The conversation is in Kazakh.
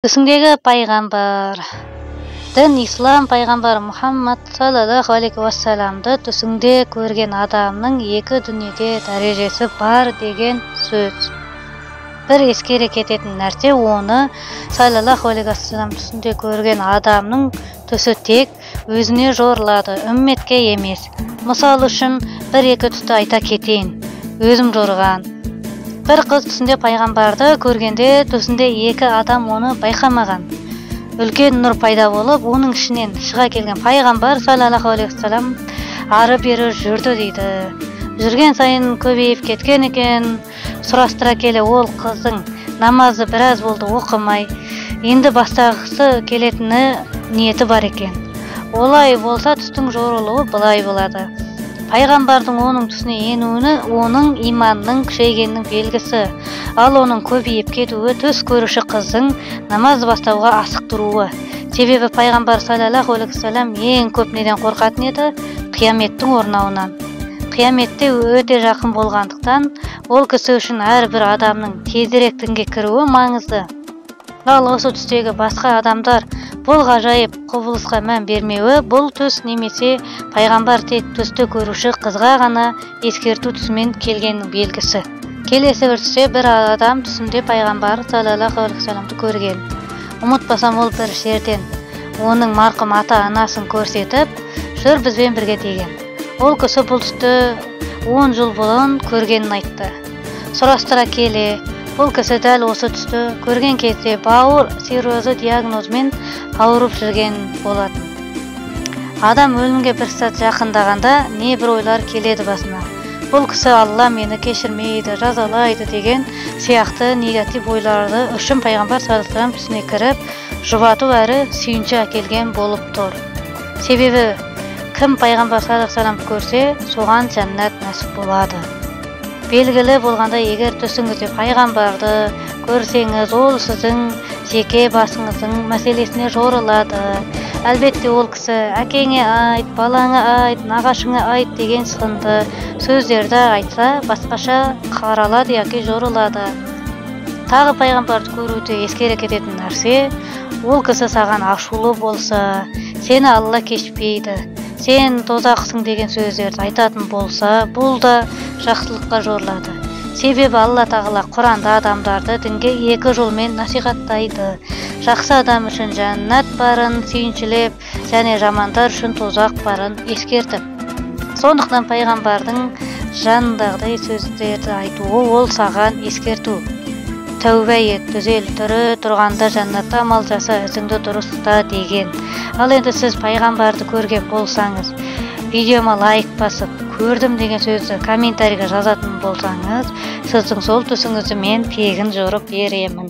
Түсіңдегі пайғамбар, дін ислам пайғамбар Мұхаммад саллаллаху алейхи уассаламды түсіңде көрген адамның екі дүниеде дәрежесі бар деген сөз. Бір ескере кететін нәрсе, оны саллаллаху алейхи уассалам түсінде көрген адамның түсі тек өзіне жорылады, үмметке емес. Мысал үшін бір-екі түсті айта кетейін. Өзім жорыған. Бір қыз түсінде пайғамбарды көргенде түсінде екі адам оны байқамаған. Үлкен нұр пайда болып, оның ішінен шыға келген пайғамбар саллаллаху алейхи вассалам ары-бері жүрді дейді. Жүрген сайын көбейіп кеткен екен. Сұрастыра келе ол қыздың намазы біраз болды оқымай, енді бастағысы келетіні ниеті бар екен. Олай болса түстің жорылуы былай болады. Пайғамбардың оның түсіне енуі оның иманның күшейгенінің белгісі, ал оның көбейіп кетуі түс көруші қыздың намаз бастауға асықтыруы. Себебі пайғамбар саллаллаху алейхи вассалам ең көп неден қорқатын еді? Қияметтің орнауынан. Қияметте өте жақын болғандықтан, ол кісі үшін әрбір адамның тезірек дінге кіруі маңызды. Ал осы түстегі басқа адамдар бұл ғажайып құбылысқа мән бермеуі, бұл түс немесе пайғамбар тек түсті көруші қызға ғана ескерту түсімен келгеннің белгісі. Келесі бір түсте бір адам түсінде пайғамбар саллаллаху алейхи вассаламды көрген. Ұмытпасам, ол бір жерден оның марқұм ата-анасын көрсетіп, жүр бізбен бірге деген. Ол кісі бұл түсті 10 жыл бұрын көргенін айтты. Сұрастыра келе, бұл кісі дәл осы түсті көрген кезде бауыр циррозы диагнозымен ауырып жүрген болатын. Адам өлімге бір сәт жақындағанда не бір ойлар келеді басына. Бұл кісі Алла мені кешірмейді, жазалайды деген сияқты негатив ойларды үшін пайғамбар саллаллаху алейхи вассалам түсіне кіріп, жұбату әрі сүйінші әкелген болып тұр. Себебі кім пайғамбар саллаллаху алейхи вассаламды көрсе, соған жәннат нәсіп болады. Белгілі болғанда, егер түсіңізде пайғамбарды көрсеңіз, ол сіздің жеке басыңыздың мәселесіне жорылады. Әлбетте ол кісі әкеңе айт, балаңа айт, нағашыңа айт деген сынды сөздерді айтса, басқаша қаралады яки жорылады. Тағы пайғамбарды көруді ескере кететін нәрсе, ол кісі саған ашулы болса, сені Алла кешпейді, сен тозақсың деген сөздерді айтатын болса, бұл да жақсылыққа жорылады. Себебі Алла тағала Құранда адамдарды дінге екі жолмен насихаттайды. Жақсы адам үшін жәннат барын сүйіншілеп, және жамандар үшін тозақ барын ескертіп. Сондықтан пайғамбардың жанындағыдай сөздерді айтуы ол саған ескерту. Тәубә ет, түзел, түрі тұрғанда жәннатта амал жаса, ізіңді дұрыс ұста деген. Ал енді сіз пайғамбарды көрген болсаңыз, видеома лайк басып, көрдім деген сөзді комментарийға жазатын болсаңыз, сіздің сол түсіңізді мен тегін жорып беремін.